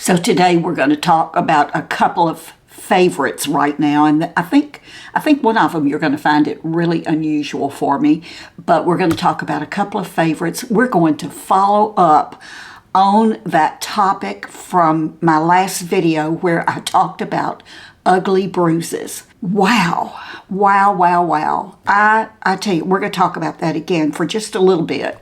So today we're going to talk about a couple of favorites right now, and I think one of them you're going to find it really unusual for me, but we're going to talk about a couple of favorites. We're going to follow up on that topic from my last video where I talked about ugly bruises. Wow. I tell you, we're going to talk about that again for just a little bit.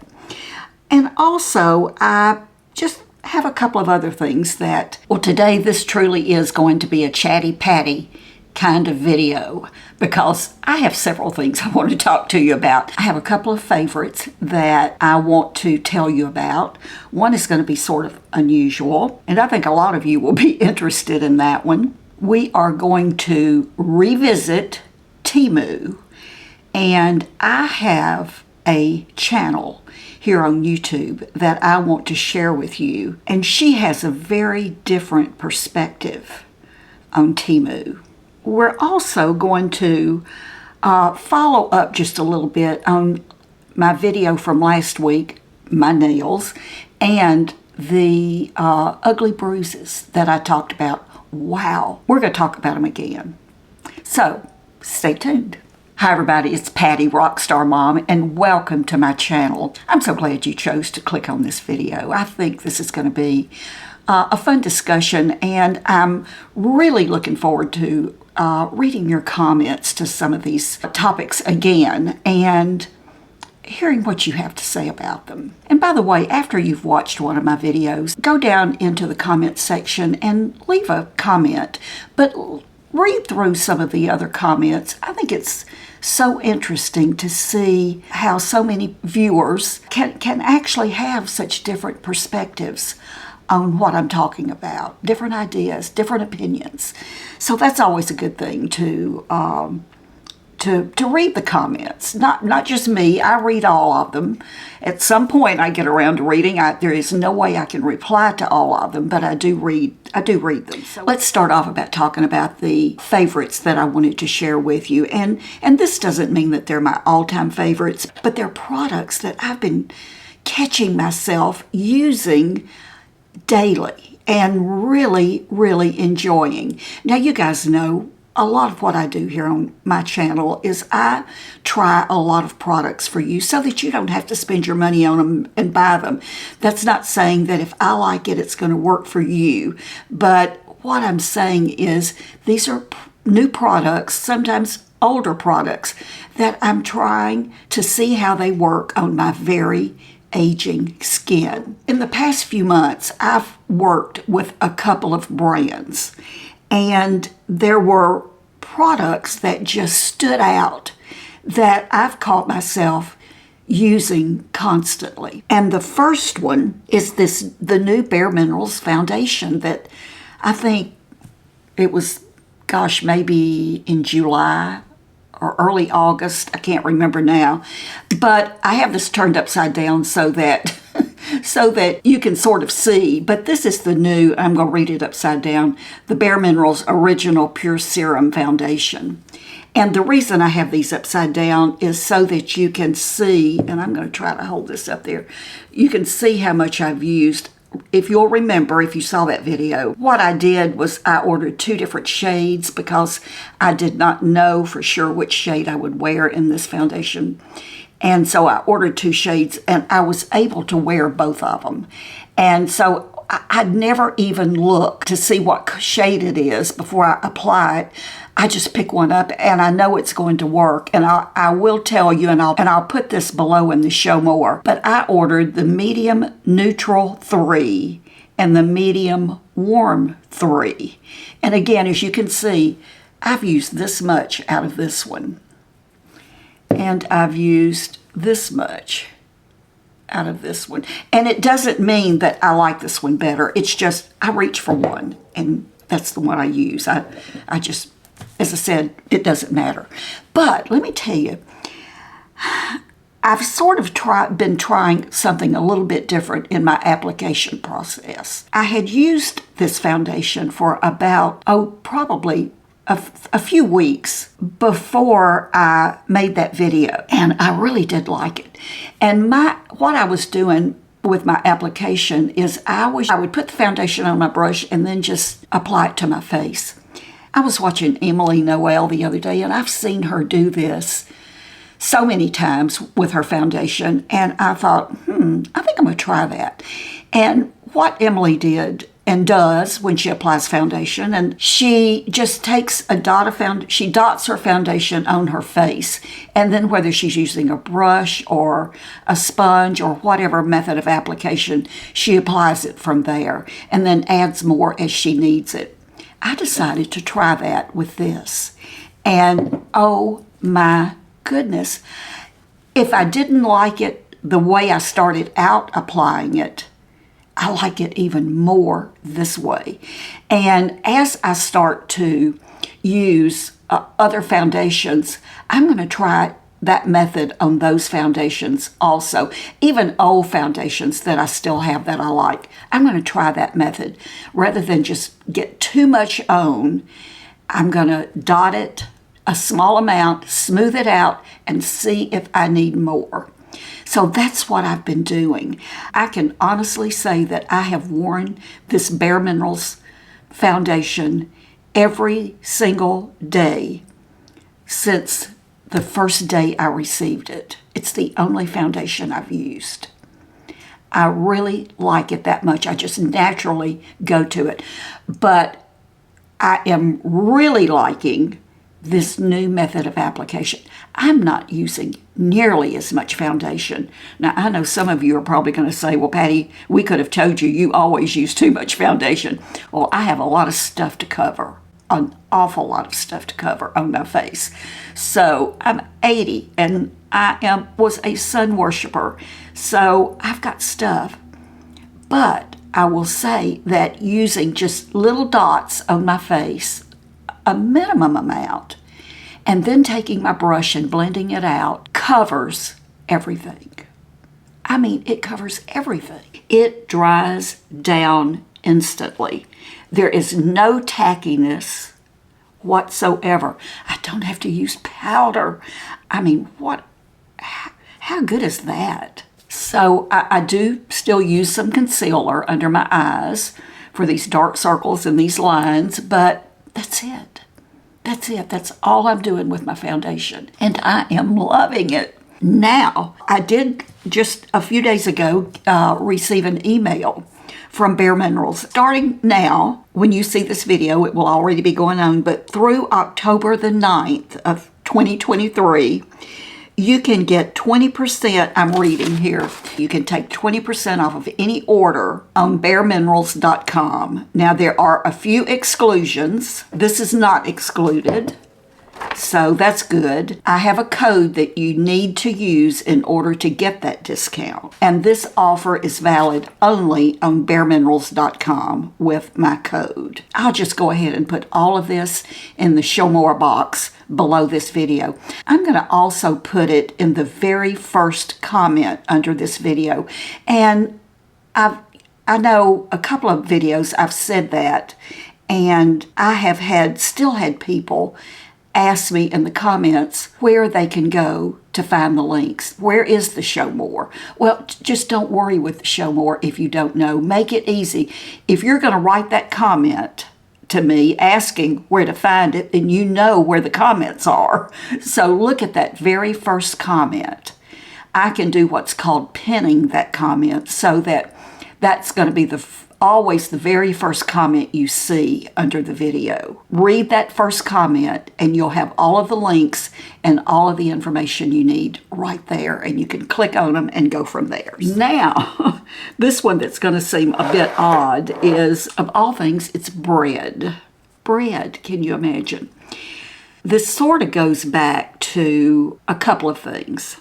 And also, I just have a couple of other things that, well, today this truly is going to be a chatty patty kind of video because I have several things I want to talk to you about. I have a couple of favorites that I want to tell you about. One is going to be sort of unusual, and I think a lot of you will be interested in that one. We are going to revisit Temu, and I have a channel here on YouTube that I want to share with you, and she has a very different perspective on Temu. We're also going to follow up just a little bit on my video from last week, my nails, and the ugly bruises that I talked about. Wow, we're going to talk about them again. So stay tuned. Hi everybody, it's Patti, Rockstar Mom, and welcome to my channel. I'm so glad you chose to click on this video. I think this is going to be a fun discussion, and I'm really looking forward to reading your comments to some of these topics again and hearing what you have to say about them. And by the way, after you've watched one of my videos, go down into the comment section and leave a comment, but read through some of the other comments. I think it's so interesting to see how so many viewers can actually have such different perspectives on what I'm talking about, different ideas, different opinions. So that's always a good thing to read the comments. Not just me, I read all of them. At some point I get around to reading. There is no way I can reply to all of them, but I do read them. So let's start off about talking about the favorites that I wanted to share with you. And this doesn't mean that they're my all-time favorites, but they're products that I've been catching myself using daily and really enjoying. Now you guys know a lot of what I do here on my channel is I try a lot of products for you so that you don't have to spend your money on them and buy them. That's not saying that if I like it, it's going to work for you. But what I'm saying is these are new products, sometimes older products, that I'm trying to see how they work on my very aging skin. In the past few months, I've worked with a couple of brands, and there were products that just stood out that I've caught myself using constantly. And the first one is the new Bare Minerals foundation that I think it was, gosh, maybe in July or early August, I can't remember now, but I have this turned upside down so that you can sort of see, but this is the new, I'm going to read it upside down, the Bare Minerals Original Pure Serum Foundation. And the reason I have these upside down is so that you can see, and I'm going to try to hold this up there, you can see how much I've used. If you'll remember, if you saw that video, what I did was I ordered 2 different shades because I did not know for sure which shade I would wear in this foundation. And so I ordered 2 shades, and I was able to wear both of them. And so I'd never even look to see what shade it is before I apply it. I just pick one up, and I know it's going to work. And I will tell you, and I'll put this below in the show more, but I ordered the Medium Neutral 3 and the Medium Warm 3. And again, as you can see, I've used this much out of this one. And I've used this much out of this one. And it doesn't mean that I like this one better. It's just I reach for one, and that's the one I use. I just, as I said, it doesn't matter. But let me tell you, I've sort of been trying something a little bit different in my application process. I had used this foundation for about, probably a few weeks before I made that video, and I really did like it. And what I was doing with my application is I would put the foundation on my brush and then just apply it to my face. I was watching Emily Noel the other day, and I've seen her do this so many times with her foundation, and I thought, I think I'm going to try that. And what Emily did and does when she applies foundation, and she just takes a dot of she dots her foundation on her face, and then whether she's using a brush or a sponge or whatever method of application, she applies it from there and then adds more as she needs it. I decided to try that with this, and oh my goodness, if I didn't like it the way I started out applying it, I like it even more this way. And as I start to use other foundations, I'm going to try that method on those foundations also. Even old foundations that I still have that I like, I'm going to try that method. Rather than just get too much on, I'm going to dot it a small amount, smooth it out, and see if I need more. So that's what I've been doing. I can honestly say that I have worn this Bare Minerals foundation every single day since the first day I received it. It's the only foundation I've used. I really like it that much. I just naturally go to it. But I am really liking this new method of application. I'm not using nearly as much foundation. Now, I know some of you are probably going to say, well, Patti, we could have told you you always use too much foundation. Well, I have a lot of stuff to cover, an awful lot of stuff to cover on my face. So I'm 80 and I was a sun worshiper. So I've got stuff. But I will say that using just little dots on my face, a minimum amount, and then taking my brush and blending it out covers everything. I mean, it covers everything. It dries down instantly. There is no tackiness whatsoever. I don't have to use powder. I mean, how good is that? So I do still use some concealer under my eyes for these dark circles and these lines, but that's it. That's it. That's all I'm doing with my foundation. And I am loving it. Now, I did just a few days ago receive an email from Bare Minerals. Starting now, when you see this video, it will already be going on, but through October the 9th of 2023, you can get 20%, I'm reading here, you can take 20% off of any order on bareminerals.com. Now, there are a few exclusions. This is not excluded, so that's good. I have a code that you need to use in order to get that discount. And this offer is valid only on bareminerals.com with my code. I'll just go ahead and put all of this in the Show More box below this video. I'm going to also put it in the very first comment under this video. And I know a couple of videos I've said that, and I have still had people ask me in the comments where they can go to find the links. Where is the Show More? Well, just don't worry with the Show More if you don't know. Make it easy. If you're going to write that comment to me asking where to find it, then you know where the comments are. So look at that very first comment. I can do what's called pinning that comment so that that's going to be always the very first comment you see under the video. Read that first comment and you'll have all of the links and all of the information you need right there, and you can click on them and go from there. Now, this one that's going to seem a bit odd is, of all things, it's bread. Bread, can you imagine? This sort of goes back to a couple of things.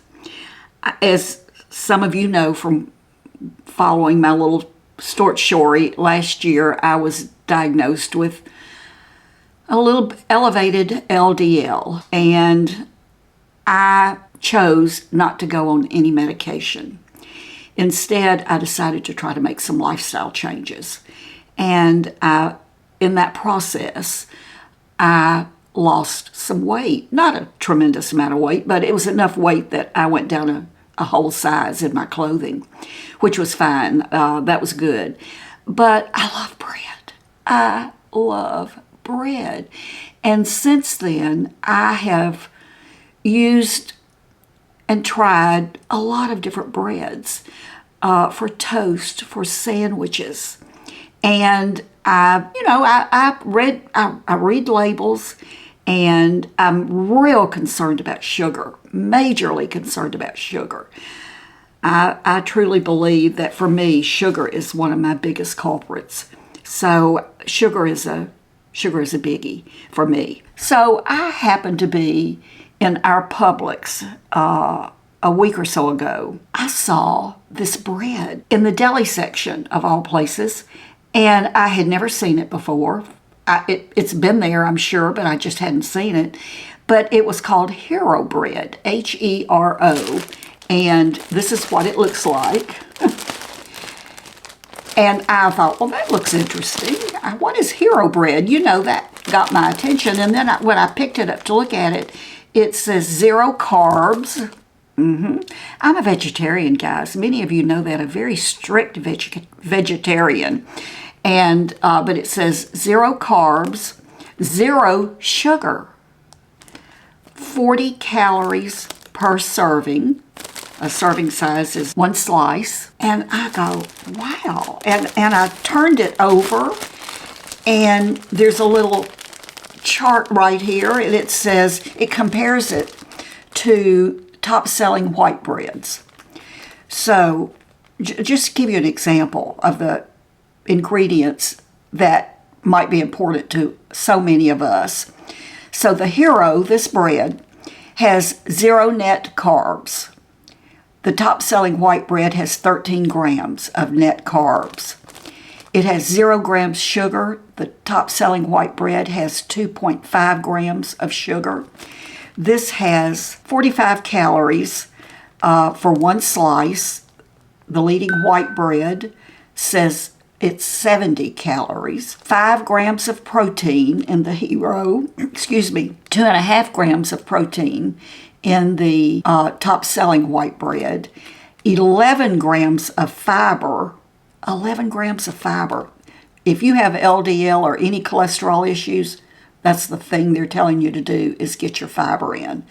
As some of you know from following my little story, last year I was diagnosed with a little elevated LDL, and I chose not to go on any medication. Instead, I decided to try to make some lifestyle changes, and in that process, I lost some weight. Not a tremendous amount of weight, but it was enough weight that I went down a a whole size in my clothing, which was fine. That was good. But I love bread. I love bread. And since then, I have used and tried a lot of different breads for toast, for sandwiches. And I read labels, and I'm real concerned about sugar, majorly concerned about sugar. I truly believe that for me, sugar is one of my biggest culprits. So sugar is a biggie for me. So I happened to be in our Publix a week or so ago. I saw this bread in the deli section of all places, and I had never seen it before. It's been there, I'm sure, but I just hadn't seen it. But it was called Hero Bread, Hero, and this is what it looks like. And I thought, well, that looks interesting. What is Hero Bread? That got my attention. And then when I picked it up to look at it, it says 0 carbs. I'm a vegetarian, guys. Many of you know that, a very strict vegetarian. And but it says 0 carbs, 0 sugar, 40 calories per serving. A serving size is 1 slice. And I go, wow. And I turned it over, and there's a little chart right here, and it says, it compares it to top-selling white breads. So just to give you an example of the ingredients that might be important to so many of us. So the Hero, this bread, has 0 net carbs. The top-selling white bread has 13 grams of net carbs. It has 0 grams sugar. The top-selling white bread has 2.5 grams of sugar. This has 45 calories for 1 slice. The leading white bread says it's 70 calories. 5 grams of protein in the Hero. 2.5 grams of protein in the top-selling white bread. 11 grams of fiber. 11 grams of fiber. If you have LDL or any cholesterol issues, that's the thing they're telling you to do, is get your fiber in.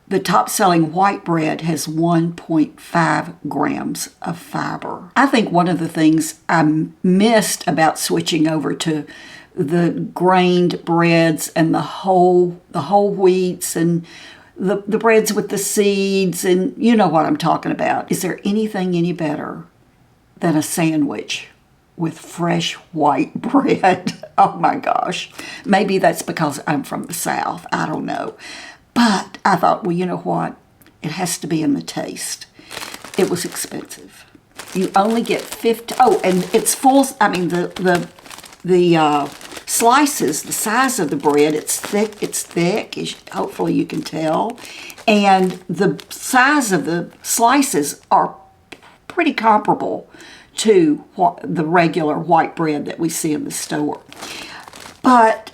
The top-selling white bread has 1.5 grams of fiber. I think one of the things I missed about switching over to the grained breads and the whole wheats and the breads with the seeds, and you know what I'm talking about. Is there anything any better than a sandwich with fresh white bread? Oh my gosh. Maybe that's because I'm from the South. I don't know. But I thought, well, you know what? It has to be in the taste. It was expensive. You only get 50. Oh, and it's full. I mean, the slices, the size of the bread, it's thick. Hopefully you can tell. And the size of the slices are pretty comparable to the regular white bread that we see in the store. But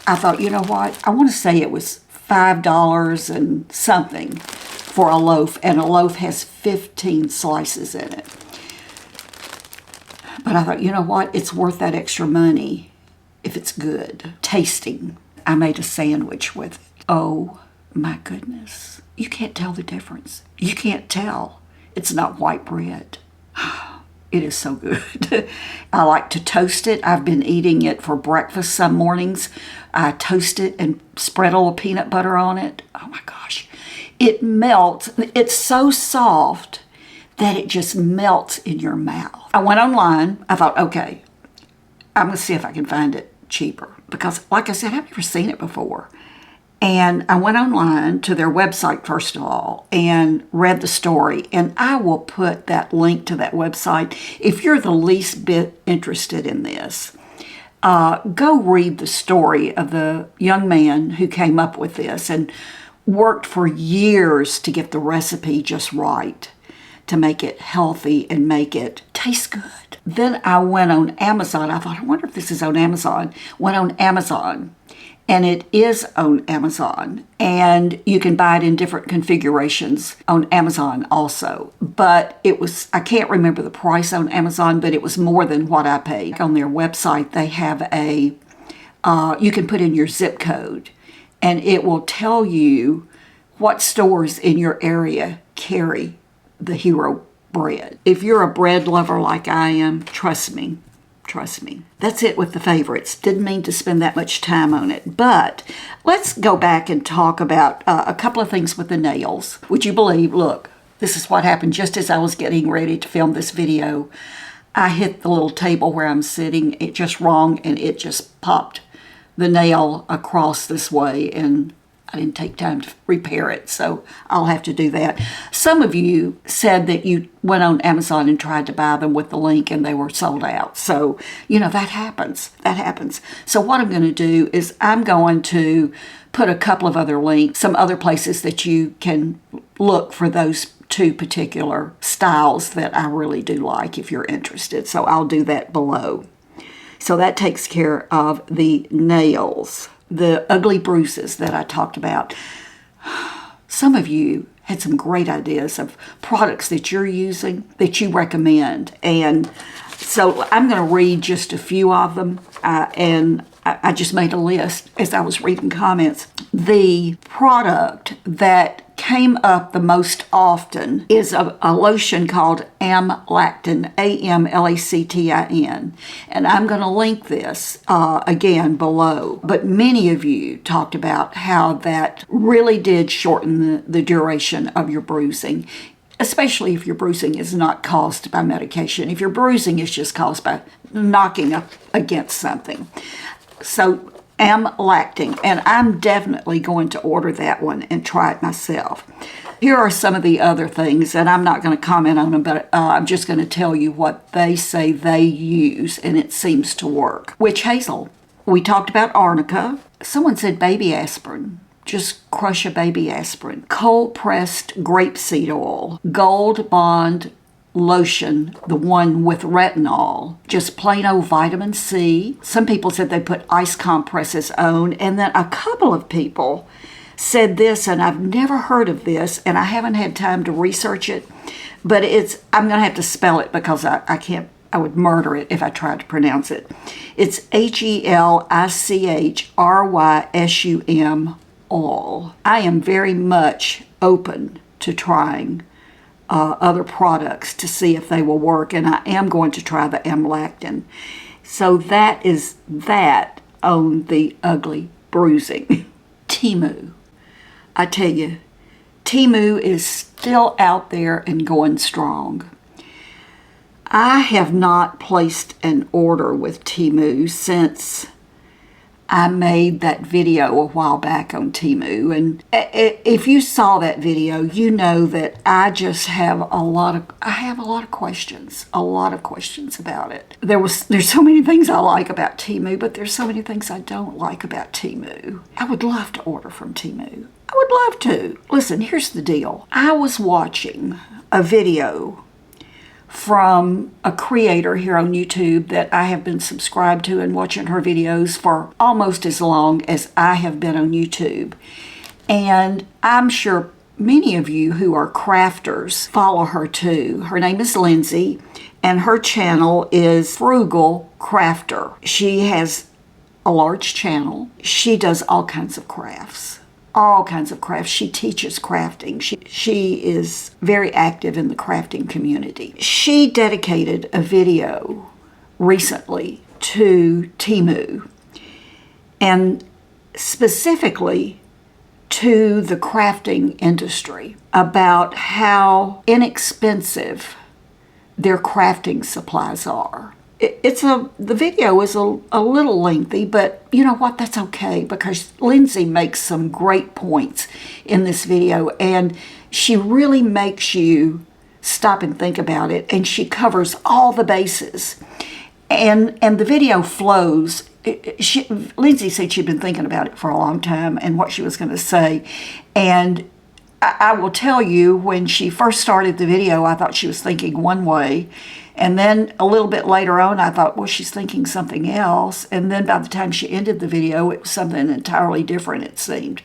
I thought, you know what? I want to say it was $5 and something for a loaf, and a loaf has 15 slices in it. But I thought, you know what? It's worth that extra money if it's good. Tasting. I made a sandwich with it. Oh my goodness. You can't tell the difference. You can't tell. It's not white bread. It is so good. I like to toast it. I've been eating it for breakfast some mornings. I toast it and spread a little peanut butter on it. Oh my gosh. It melts. It's so soft that it just melts in your mouth. I went online. I thought, okay, I'm going to see if I can find it cheaper. Because like I said, I've never seen it before. And I went online to their website, first of all, and read the story. And I will put that link to that website. If you're the least bit interested in this, go read the story of the young man who came up with this and worked for years to get the recipe just right, to make it healthy and make it tastes good. Then I went on Amazon. I thought, I wonder if this is on Amazon. Went on Amazon, and it is on Amazon. And you can buy it in different configurations on Amazon also. But it was, I can't remember the price on Amazon, but it was more than what I paid. On their website, they have a, you can put in your zip code, and it will tell you what stores in your area carry the Hero bread. If you're a bread lover like I am, trust me. That's it with the favorites. Didn't mean to spend that much time on it. But let's go back and talk about a couple of things with the nails. Would you believe, look, this is what happened just as I was getting ready to film this video. I hit the little table where I'm sitting, it just wrong, and it just popped the nail across this way, and I didn't take time to repair it, so I'll have to do that. Some of you said that you went on Amazon and tried to buy them with the link and they were sold out. So, you know, that happens. That happens. So what I'm going to do is I'm going to put a couple of other links, some other places that you can look for those two particular styles that I really do like if you're interested. So I'll do that below. So that takes care of the nails. The ugly bruises that I talked about. Some of you had some great ideas of products that you're using that you recommend. And so I'm going to read just a few of them. And I just made a list as I was reading comments. The product that came up the most often is a lotion called Amlactin, A-M-L-A-C-T-I-N. And I'm going to link this again below. But many of you talked about how that really did shorten the duration of your bruising, especially if your bruising is not caused by medication. If your bruising is just caused by knocking up against something. So Amlactin, and I'm definitely going to order that one and try it myself. Here are some of the other things, and I'm not going to comment on them, but I'm just going to tell you what they say they use, and it seems to work. Witch hazel. We talked about arnica. Someone said baby aspirin. Just crush a baby aspirin. Cold-pressed grapeseed oil. Gold Bond lotion, the one with retinol, just plain old vitamin C. Some people said they put ice compresses on, and then a couple of people said this, and I've never heard of this, and I haven't had time to research it, but I'm going to have to spell it because I can't, I would murder it if I tried to pronounce it. It's HELICHRYSUM oil. I am very much open to trying other products to see if they will work, and I am going to try the Amlactin. So that is that on the ugly bruising. Temu. I tell you, Temu is still out there and going strong. I have not placed an order with Temu since I made that video a while back on Temu, and if you saw that video, you know that I just have a lot of questions about it. There's so many things I like about Temu, but there's so many things I don't like about Temu. I would love to order from Temu. I would love to. Listen, here's the deal. I was watching a video from a creator here on YouTube that I have been subscribed to and watching her videos for almost as long as I have been on YouTube. And I'm sure many of you who are crafters follow her too. Her name is Lindsay, and her channel is Frugal Crafter. She has a large channel. She does all kinds of crafts. All kinds of crafts. She teaches crafting. She is very active in the crafting community. She dedicated a video recently to Temu, and specifically to the crafting industry, about how inexpensive their crafting supplies are. The video is a little lengthy, but you know what? That's okay, because Lindsay makes some great points in this video, and she really makes you stop and think about it, and she covers all the bases, and the video flows. Lindsay said she'd been thinking about it for a long time and what she was going to say, and I will tell you, when she first started the video, I thought she was thinking one way, And then a little bit later on, I thought, well, she's thinking something else. And then by the time she ended the video, it was something entirely different, it seemed.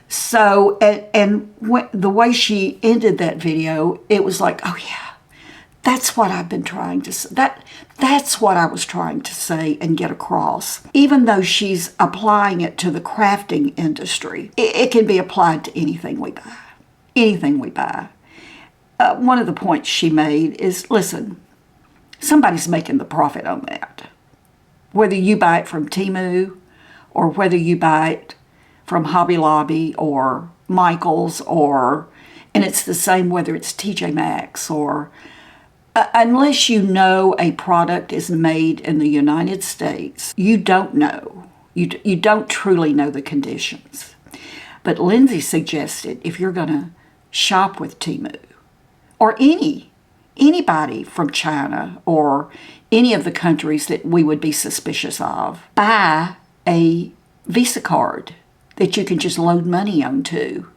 So, the way she ended that video, it was like, oh yeah, that's what I've been trying to say. That's what I was trying to say and get across. Even though she's applying it to the crafting industry, it can be applied to anything we buy. Anything we buy. One of the points she made is, listen, somebody's making the profit on that. Whether you buy it from Temu or whether you buy it from Hobby Lobby or Michael's, and it's the same whether it's TJ Maxx or, unless you know a product is made in the United States, you don't know. You don't truly know the conditions. But Lindsay suggested if you're going to shop with Temu or anybody from China or any of the countries that we would be suspicious of, buy a Visa card that you can just load money onto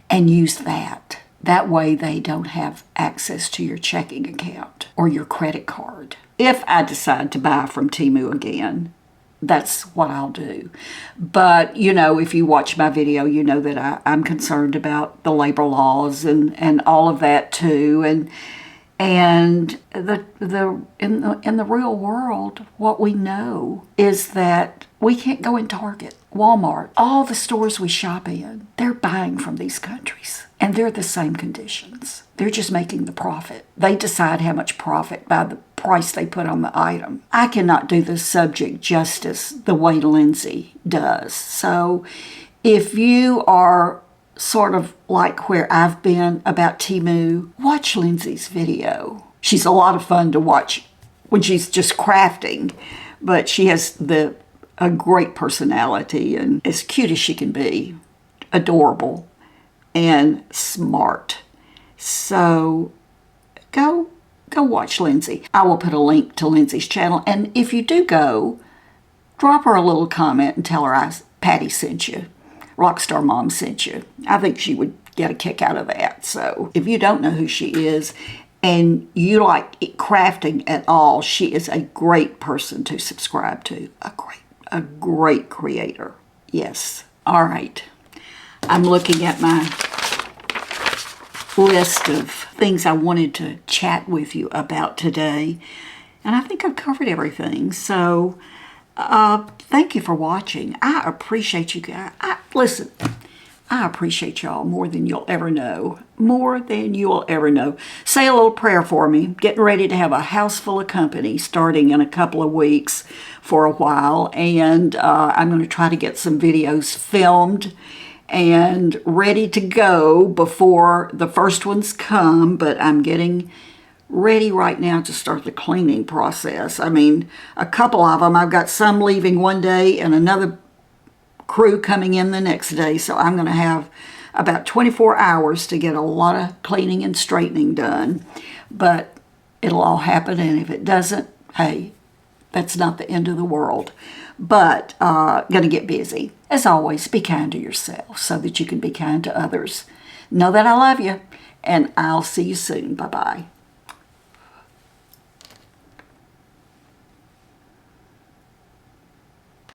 and use that. That way they don't have access to your checking account or your credit card. If I decide to buy from Temu again, that's what I'll do. But, you know, if you watch my video, you know that I'm concerned about the labor laws and all of that too. And in the real world, what we know is that we can't go in Target, Walmart, all the stores we shop in, they're buying from these countries. And they're the same conditions. They're just making the profit. They decide how much profit by the price they put on the item. I cannot do the subject justice the way Lindsay does. So if you are sort of like where I've been about Temu, watch Lindsay's video. She's a lot of fun to watch when she's just crafting, but she has a great personality and as cute as she can be, adorable and smart. So go watch Lindsay. I will put a link to Lindsay's channel, and if you do go, drop her a little comment and tell her Patti sent you. RXSTRMOM sent you. I think she would get a kick out of that. So if you don't know who she is and you like crafting at all, she is a great person to subscribe to. A great creator. Yes. All right. I'm looking at my list of things I wanted to chat with you about today, and I think I've covered everything. So thank you for watching. I appreciate you guys. Listen, I appreciate y'all more than you'll ever know. More than you'll ever know. Say a little prayer for me. Getting ready to have a house full of company starting in a couple of weeks for a while, and I'm going to try to get some videos filmed and ready to go before the first ones come, but I'm getting ready right now to start the cleaning process. I mean, a couple of them, I've got some leaving one day and another crew coming in the next day, so I'm going to have about 24 hours to get a lot of cleaning and straightening done, but it'll all happen, and if it doesn't, hey, that's not the end of the world. But going to get busy. As always, be kind to yourself so that you can be kind to others. Know that I love you, and I'll see you soon. Bye-bye.